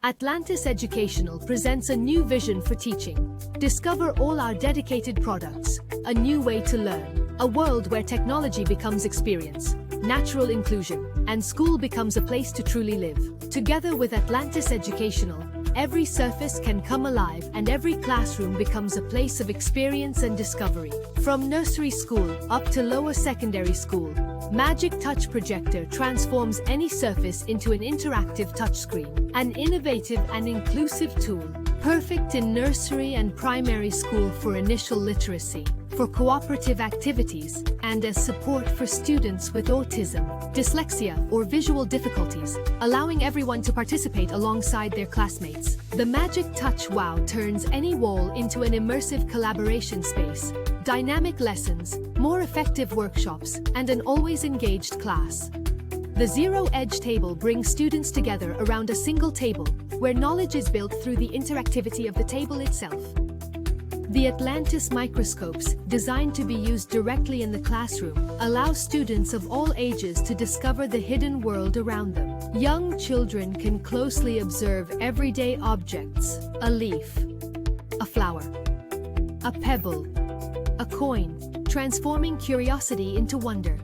Atlantis Educational presents a new vision for teaching. Discover all our dedicated products, a new way to learn, a world where technology becomes experience, natural inclusion, and school becomes a place to truly live. Together with Atlantis Educational, every surface can come alive and every classroom becomes a place of experience and discovery. From nursery school up to lower secondary school, Magic Touch Projector transforms any surface into an interactive touchscreen, an innovative and inclusive tool, perfect in nursery and primary school for initial literacy, for cooperative activities, and as support for students with autism, dyslexia, or visual difficulties, allowing everyone to participate alongside their classmates. The Magic Touch Wow turns any wall into an immersive collaboration space, dynamic lessons, more effective workshops, and an always engaged class. The Zero Edge table brings students together around a single table, where knowledge is built through the interactivity of the table itself. The Atlantis microscopes, designed to be used directly in the classroom, allow students of all ages to discover the hidden world around them. Young children can closely observe everyday objects: a leaf, a flower, a pebble, a coin, transforming curiosity into wonder.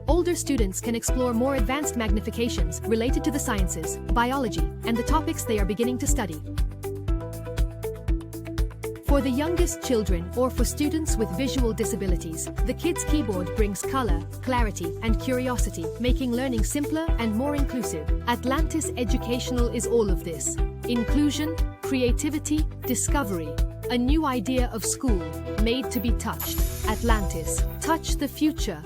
Older students can explore more advanced magnifications related to the sciences, biology, and the topics they are beginning to study. For the youngest children or for students with visual disabilities, the Kids Keyboard brings color, clarity, and curiosity, making learning simpler and more inclusive. Atlantis Educational is all of this: inclusion, creativity, discovery, a new idea of school, made to be touched. Atlantis, touch the future.